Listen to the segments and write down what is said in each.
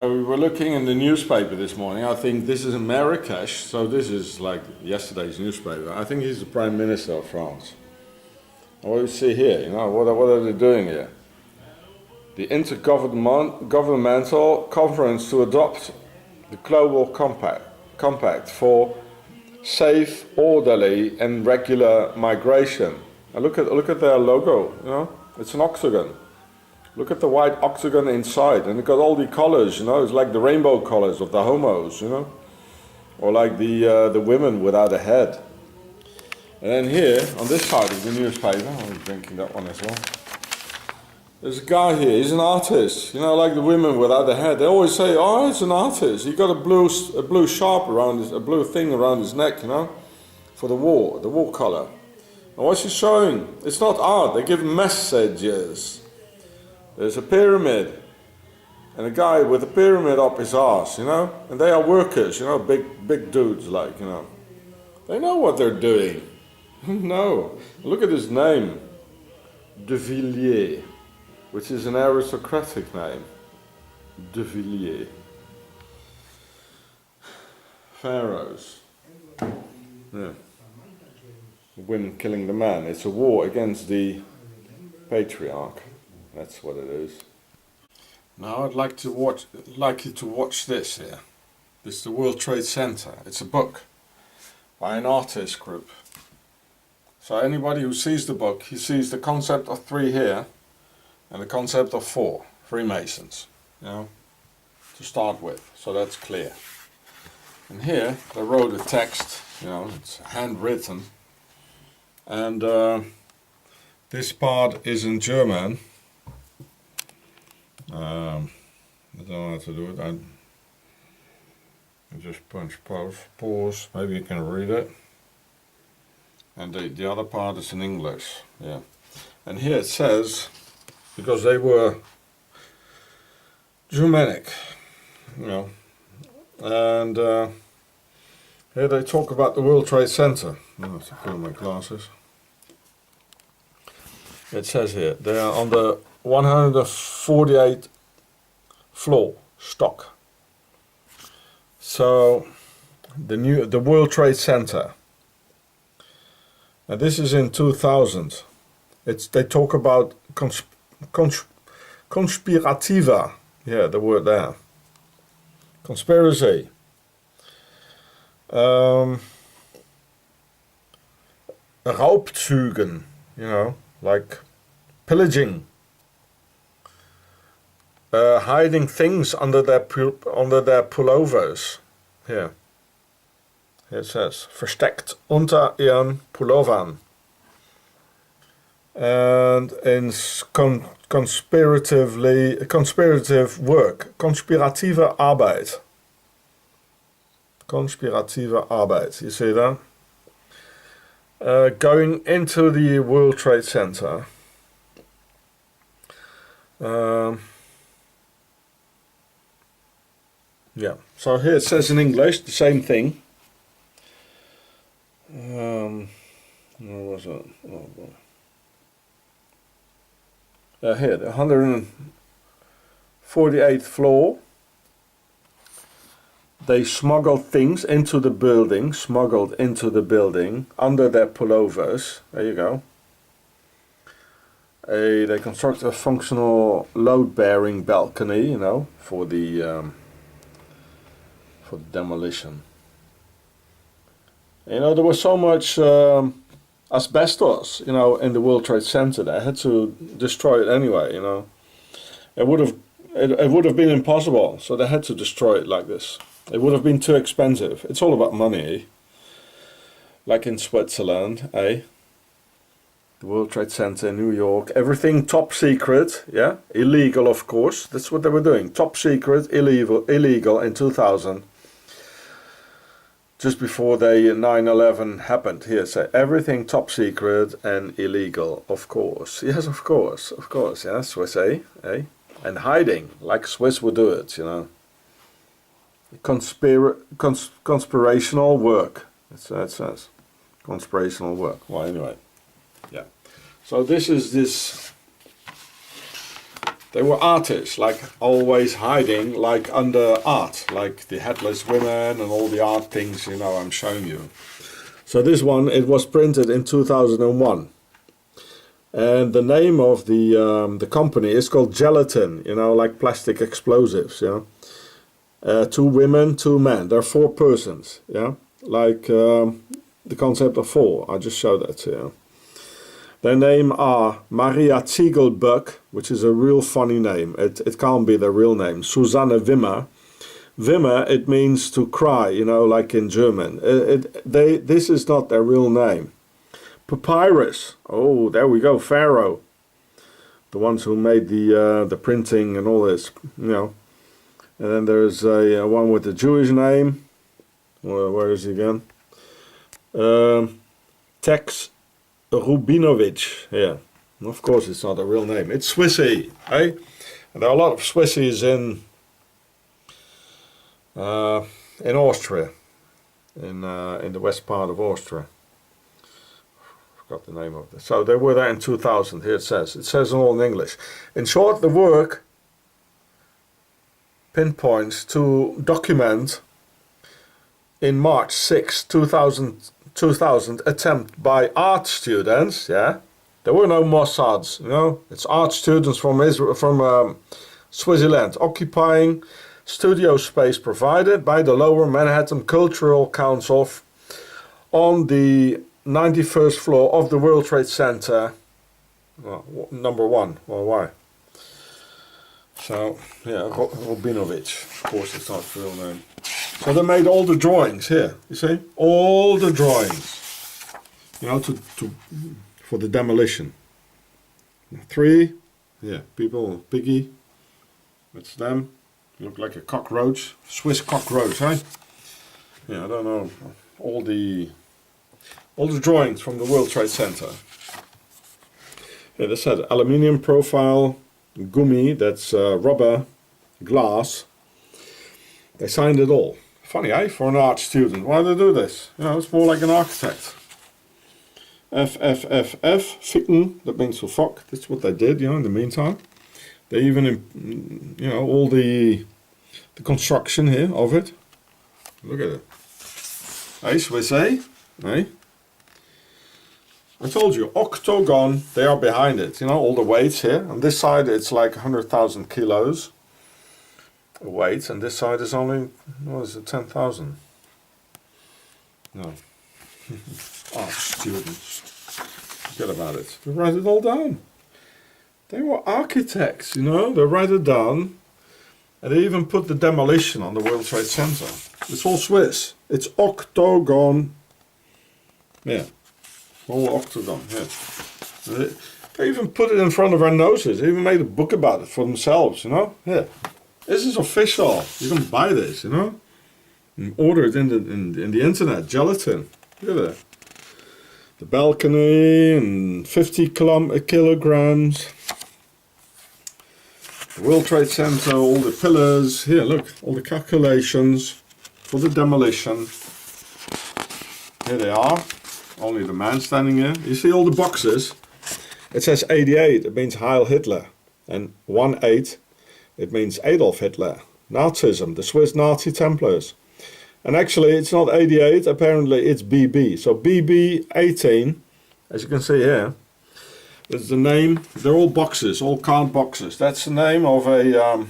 We were looking in the newspaper this morning. I think this is in Marrakesh, so this is like yesterday's newspaper. I think he's the Prime Minister of France. And what do you see here? You know, what are they doing here? The Intergovernmental Conference to adopt the Global Compact for safe, orderly, and regular migration. And look at their logo. You know, it's an octagon. Look at the white octagon inside, and it got all the colors, you know, it's like the rainbow colors of the homos, you know, or like the women without a head. And then here, on this side of the newspaper, I'm drinking that one as well, there's a guy here, he's an artist, you know, like the women without a head. They always say, oh, it's an artist, he got a blue sharp around his, a blue thing around his neck, you know, for the war color. And what's he showing? It's not art, they give messages. There's a pyramid, and a guy with a pyramid up his arse, you know, and they are workers, you know, big dudes, like, you know. They know what they're doing. No, look at his name, De Villiers, which is an aristocratic name, De Villiers. Pharaohs. Yeah. The women killing the man. It's a war against the patriarch. That's what it is. Now I'd like you to watch this here. This is the World Trade Center. It's a book by an artist group. So anybody who sees the book, he sees the concept of 3 here and the concept of 4 Freemasons, you know, to start with. So that's clear. And here they wrote a text, you know, it's handwritten, and this part is in German. I don't know how to do it. I just punch pause, maybe you can read it. And the other part is in English, yeah. And here it says, because they were Germanic, you know, and here they talk about the World Trade Center. I have to put on my glasses. It says here, they are on the 148th floor, stock. So the World Trade Center. Now this is in 2000. They talk about conspirativa. Yeah, the word there. Conspiracy. Raubzügen, you know, like pillaging, hiding things under their pullovers. Here it says versteckt unter ihren Pullovern, and in conspirative work, conspirative Arbeit. You see that? Going into the World Trade Center. Yeah, so here it says in English the same thing. Where was it? Oh boy. Here, the 148th floor. They smuggled things into the building, under their pullovers. There you go. They constructed a functional load-bearing balcony, you know, for the demolition. You know, there was so much asbestos, you know, in the World Trade Center. They had to destroy it anyway, you know. It would have been impossible, so they had to destroy it like this. It would have been too expensive. It's all about money, eh? Like in Switzerland, eh? The World Trade Center in New York. Everything top secret, yeah? Illegal, of course. That's what they were doing. Top secret, illegal in 2000. Just before the 9/11 happened. Here, say everything top secret and illegal, of course. Yes, of course, yeah, Swiss, eh? And hiding, like Swiss would do it, you know. Conspirational work. It says. Conspirational work. Well, anyway. Yeah. So this is this They were artists, like always hiding, like under art, like the headless women and all the art things, you know, I'm showing you. So this one, it was printed in 2001. And the name of the company is called Gelatin, you know, like plastic explosives, you know. 2 women, 2 men. There are 4 persons, yeah, like the concept of 4. I just showed that to you. Their name are Maria Ziegelbuck, which is a real funny name. It can't be their real name. Susanne Wimmer. Wimmer, it means to cry, you know, like in German. This is not their real name. Papyrus. Oh, there we go. Pharaoh. The ones who made the printing and all this, you know. And then there's a one with the Jewish name. Where is he again? Tex Rubinovich. Yeah. Of course, it's not a real name. It's Swissy, eh? And there are a lot of Swissies in Austria, in the west part of Austria. Forgot the name of it. So they were there in 2000. Here it says all in English. In short, the work pinpoints to document in March 6, 2000 attempt by art students. Yeah, there were no Mossads. You know, it's art students from Israel, from Switzerland, occupying studio space provided by the Lower Manhattan Cultural Council on the 91st floor of the World Trade Center. Well, number 1. Well, why? So, yeah, Rubinovich. Of course, it's not his real name. So they made all the drawings here. You see, all the drawings. You know, for the demolition. 3. Yeah, people, piggy. That's them. Look like a cockroach. Swiss cockroach, eh? Yeah, I don't know. All the drawings from the World Trade Center. Yeah, they said aluminium profile, gummy, that's rubber, glass. They signed it all. Funny, eh? For an art student. Why do they do this? You know, it's more like an architect. FFFF, ficken, that means for fuck. That's what they did, you know, in the meantime. They even, you know, all the construction here of it. Look at it. Hey, Swiss, eh? Hey? I told you, Octogon, they are behind it. You know, all the weights here. On this side, it's like 100,000 kilos weight, and this side is only, what is it, 10,000? No. Art students. Forget about it. They write it all down. They were architects, you know. They write it down. And they even put the demolition on the World Trade Center. It's all Swiss. It's Octogon. Yeah. All Octogon, yeah. They even put it in front of our noses. They even made a book about it for themselves, you know. Yeah. This is official. You can buy this, you know. And order it in the internet. Gelatin. Look at that. The balcony and 50 kilograms. The World Trade Center, all the pillars. Here, look, all the calculations for the demolition. Here they are. Only the man standing here. You see all the boxes? It says 88, it means Heil Hitler. And 18, it means Adolf Hitler. Nazism, the Swiss Nazi Templars. And actually, it's not 88, apparently it's BB. So BB 18, as you can see here, is the name. They're all boxes, all card boxes. That's the name of a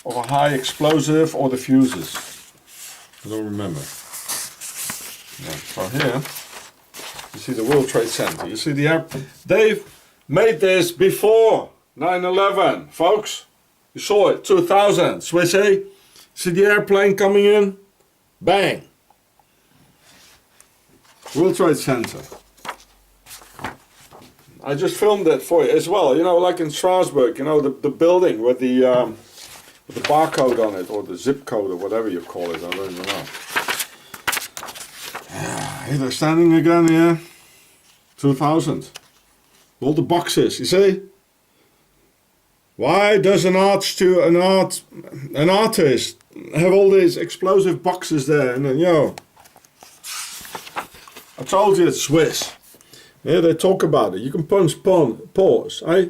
high explosive or the fuses. I don't remember. Yeah, so here, you see the World Trade Center. You see the air. They've made this before 9/11, folks. You saw it, 2000, Swissy. See the airplane coming in? Bang! World Trade Center. I just filmed it for you as well. You know, like in Strasbourg, you know, the building with the barcode on it, or the zip code, or whatever you call it. I don't even know. Here they're standing again, yeah. 2000. All the boxes, you see? Why does an artist have all these explosive boxes there? And then, yo, I told you it's Swiss. Yeah, they talk about it. You can pause, eh?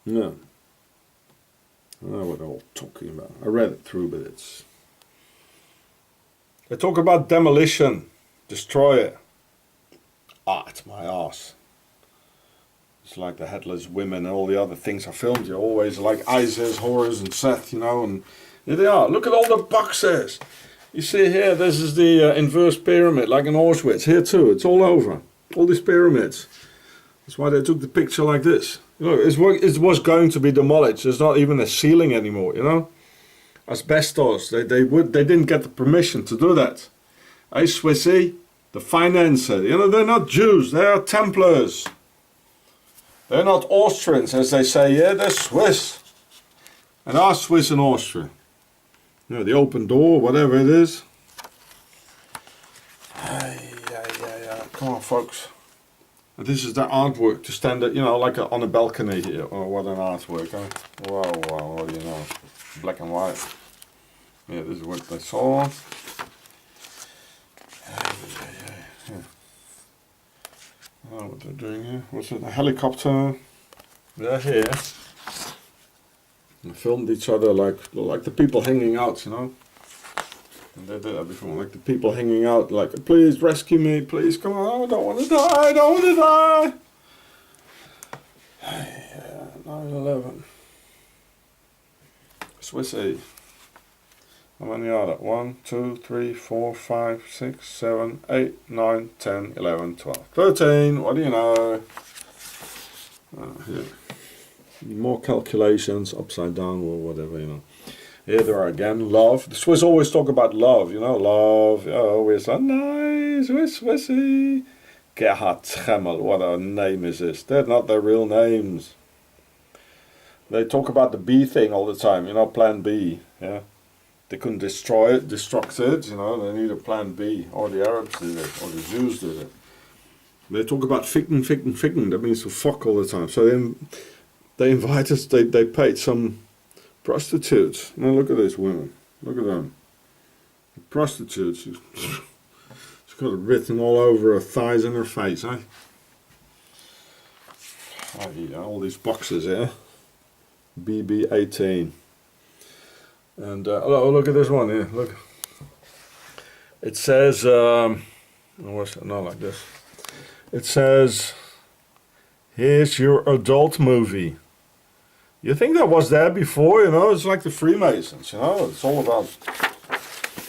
Yeah. I don't know what they're all talking about. I read it through, but it's... They talk about demolition, destroy it. Ah, it's my arse. It's like the Headless Women and all the other things I filmed here. Always like Isis, Horus and Seth, you know, and here they are. Look at all the boxes. You see here, this is the inverse pyramid, like in Auschwitz. Here too, it's all over. All these pyramids. That's why they took the picture like this. You know, it was going to be demolished. There's not even a ceiling anymore, you know. Asbestos, they didn't get the permission to do that. Hey, Swissy, the financer, you know, they're not Jews, they are Templars. They're not Austrians, as they say, yeah, they're Swiss. And are Swiss and Austria. You know, the open door, whatever it is. Yeah. Come on, folks. And this is the artwork to stand, you know, like on a balcony here. Oh, what an artwork, huh? Wow, what do you know? Black and white. Yeah, this is what they saw. Yeah. Oh, what they're doing here. What's it? A helicopter. They're here. They filmed each other like the people hanging out, you know. And they did that before, like the people hanging out, like, please rescue me, please, come on, I don't want to die, I don't want to die. Yeah, 9/11. Swissy. How many are there? 1, 2, 3, 4, 5, 6, 7, 8, 9, 10, 11, 12, 13. What do you know? Here. More calculations, upside down or whatever, you know. Here there are again, love. The Swiss always talk about love, you know, love. Oh, we're so nice, we're Swissy. Gerhard Schemmel, what a name is this? They're not their real names. They talk about the B thing all the time, you know, plan B, yeah. They couldn't destroy it, destruct it, you know, they need a plan B. Or the Arabs did it, or the Jews did it. They talk about ficken, that means to fuck all the time. So then they invited us, they paid some prostitutes. Now look at these women, look at them. The prostitutes, she's got it written all over her thighs and her face, eh? Oh, yeah, all these boxes here. BB18. And oh, look at this one here. Look, it says not like this. It says, "Here's your adult movie." You think that was there before? You know, it's like the Freemasons. You know, it's all about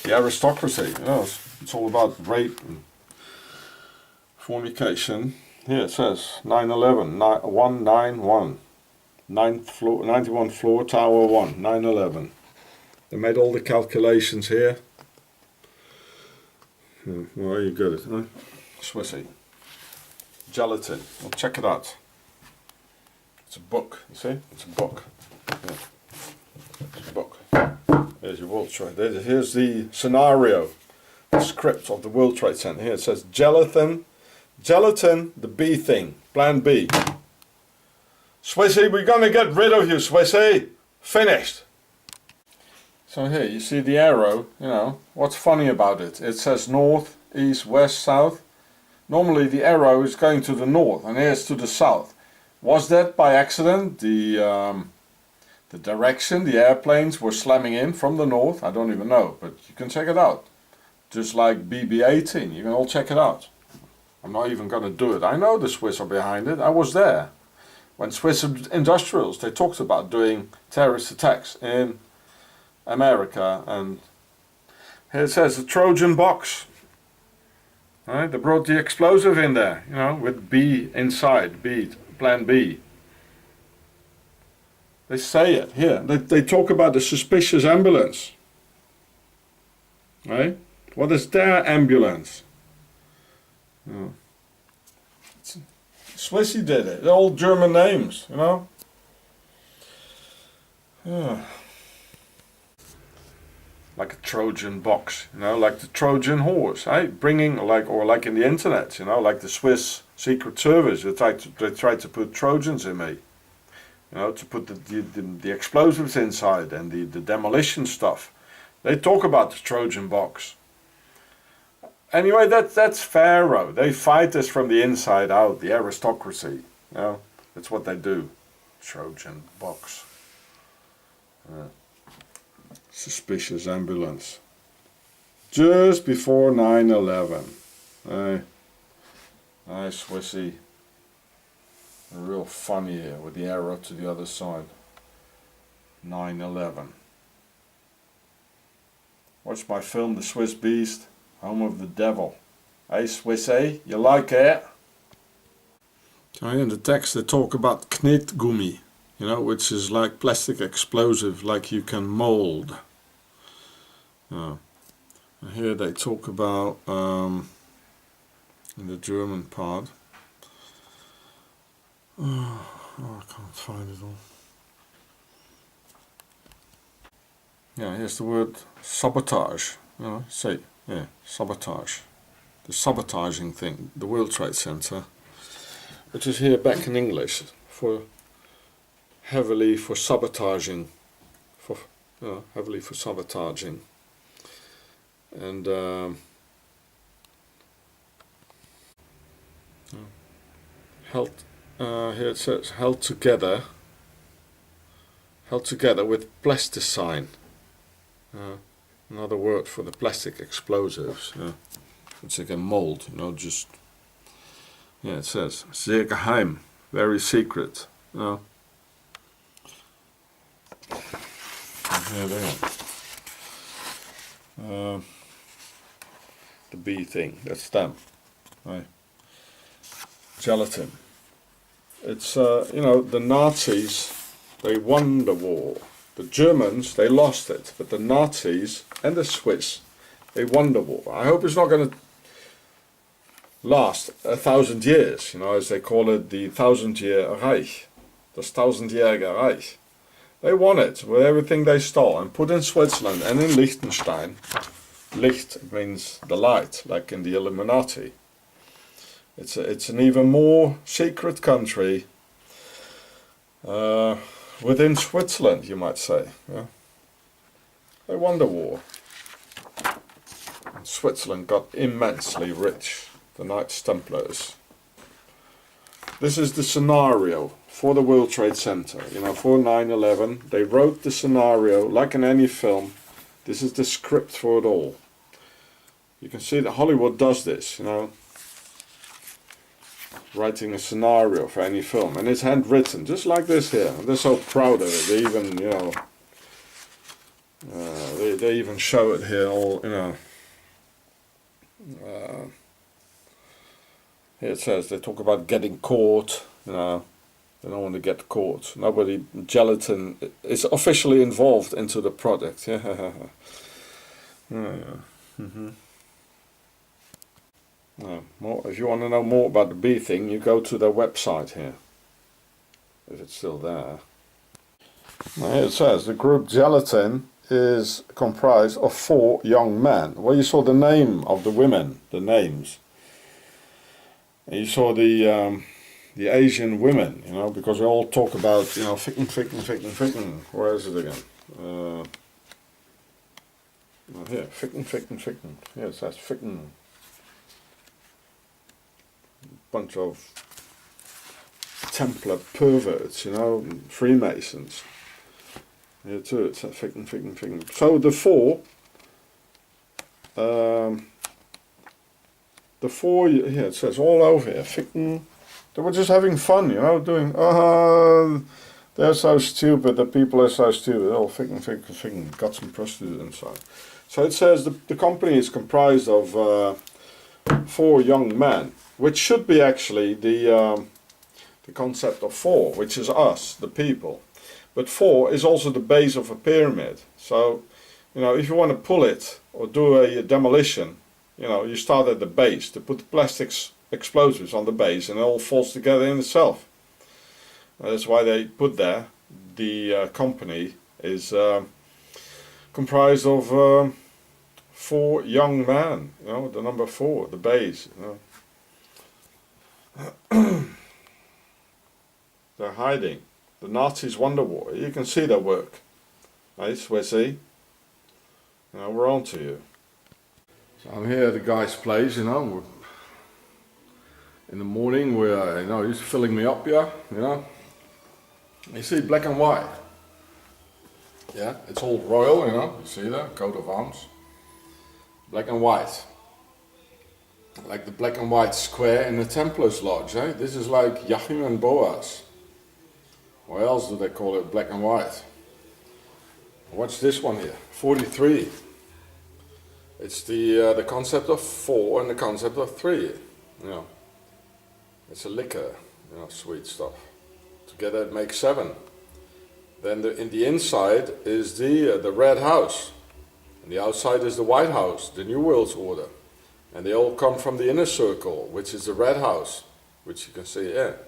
the aristocracy. You know, it's all about rape and fornication. Here it says 9/11, 191, 9th floor, 91 floor, Tower 1, 9/11. They made all the calculations here. Well, you got it, huh? Swissy. Gelatin. Well, check it out. It's a book, you see? It's a book. Yeah. It's a book. There's your World Trade. Here's the scenario, the script of the World Trade Center. Here it says gelatin, the B thing, plan B. Swissy, we're gonna get rid of you, Swissy. Finished. So here, you see the arrow, you know, what's funny about it? It says north, east, west, south. Normally the arrow is going to the north, and here's to the south. Was that by accident? The direction the airplanes were slamming in from the north? I don't even know, but you can check it out. Just like BB-18, you can all check it out. I'm not even going to do it. I know the Swiss are behind it. I was there. When Swiss industrials, they talked about doing terrorist attacks in America, and here it says the Trojan box. Right? They brought the explosive in there, you know, with B inside, B, plan B. They say it here. They talk about the suspicious ambulance. Right? What is their ambulance? Oh. Swissy did it. They're all German names, you know. Yeah. Like a Trojan box, you know, like the Trojan horse, right? Bringing, like in the internet, you know, like the Swiss Secret Service, they tried to put Trojans in me, you know, to put the explosives inside and the demolition stuff. They talk about the Trojan box. Anyway, that's Pharaoh. They fight us from the inside out, the aristocracy, you know, that's what they do. Trojan box. Suspicious ambulance. Just before 9/11. Nice Swissy. Real funny here with the arrow to the other side. 9/11. Watch my film The Swiss Beast, Home of the Devil. Hey Swissy, you like it? So in the text they talk about knitgummi, you know, which is like plastic explosive, like you can mold. And here they talk about, in the German part, oh, I can't find it all. Yeah, here's the word sabotage, you know, say, yeah, sabotage. The sabotaging thing, the World Trade Center, which is here back in English, for heavily for sabotaging, for heavily for sabotaging, and held. Here it says held together with plasticine. Another word for the plastic explosives, which they can mold, you know, just, yeah, it says, sehr geheim, very secret, Here they are. The bee thing, that's them, right? Gelatin. It's, you know, the Nazis, they won the war. The Germans, they lost it, but the Nazis and the Swiss, they won the war. I hope it's not going to last 1,000 years, you know, as they call it, the 1,000-year Reich, das 1000-jährige Reich. They won it with everything they stole and put in Switzerland and in Liechtenstein. Licht means the light, like in the Illuminati. It's an even more secret country. Within Switzerland, you might say. Yeah. They won the war. And Switzerland got immensely rich. The Knights Templars. This is the scenario for the World Trade Center. You know, for 9/11, they wrote the scenario like in any film. This is the script for it all. You can see that Hollywood does this, you know. Writing a scenario for any film, and it's handwritten, just like this here. They're so proud of it. They even, you know, they even show it here. All, you know. Here it says they talk about getting caught. You know, they don't want to get caught. Nobody. Gelatin is officially involved into the project. Yeah. More, if you want to know more about the bee thing, you go to their website here, if it's still there. Now here it says the group Gelatin is comprised of 4 young men. Well, you saw the name of the women, the names, and you saw the Asian women, you know, because we all talk about, you know, ficken. Where is it again? Here, ficken. Here it says ficken. Bunch of Templar perverts, you know, Freemasons. Here too, it's ficken. So the 4, here it says all over here, ficken. They were just having fun, you know, doing, they're so stupid, the people are so stupid, oh, ficken, got some prostitutes inside. So it says the company is comprised of 4 young men, which should be actually the concept of 4, which is us, the people. But 4 is also the base of a pyramid. So, you know, if you want to pull it or do a demolition, you know, you start at the base to put the plastics explosives on the base, and it all falls together in itself. That's why they put there the company is comprised of 4 young men. You know, the number 4, the base. You know. They're hiding. The Nazis won the war. You can see their work. Right, Swissy? You know, we're on to you. So I'm here at the guy's place, you know. In the morning, we're, you know, he's filling me up, yeah, you know. You see black and white. Yeah, it's all royal, you know, you see that, coat of arms. Black and white. Like the black and white square in the Templars Lodge, eh? This is like Joachim and Boaz. Why else do they call it black and white? Watch this one here, 43. It's the concept of 4 and the concept of 3. You know, it's a liquor, you know, sweet stuff. Together it makes 7. Then in the inside is the red house, and the outside is the white house, the New World's Order, and they all come from the inner circle, which is the red house, which you can see here.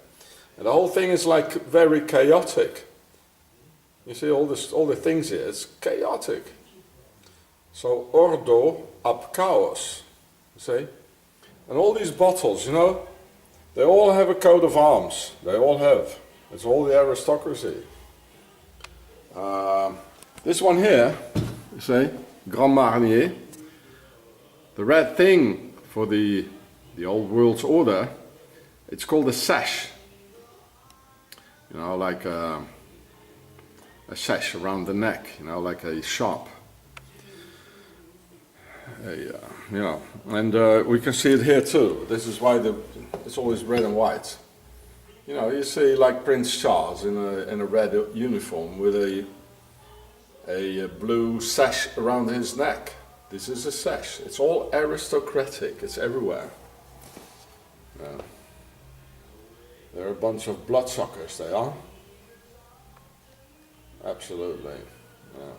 And the whole thing is like very chaotic. You see all the things here, it's chaotic. So ordo ab chaos, you see? And all these bottles, you know, they all have a coat of arms. They all have. It's all the aristocracy. This one here, you see, Grand Marnier. The red thing for the old world's order, it's called a sash. You know, like a sash around the neck, you know, like a sharp. You know, and we can see it here too. This is why it's always red and white. You know, you see like Prince Charles in a red uniform with a blue sash around his neck. This is a sash. It's all aristocratic. It's everywhere. Yeah. They're a bunch of bloodsuckers, they are. Absolutely. Yeah.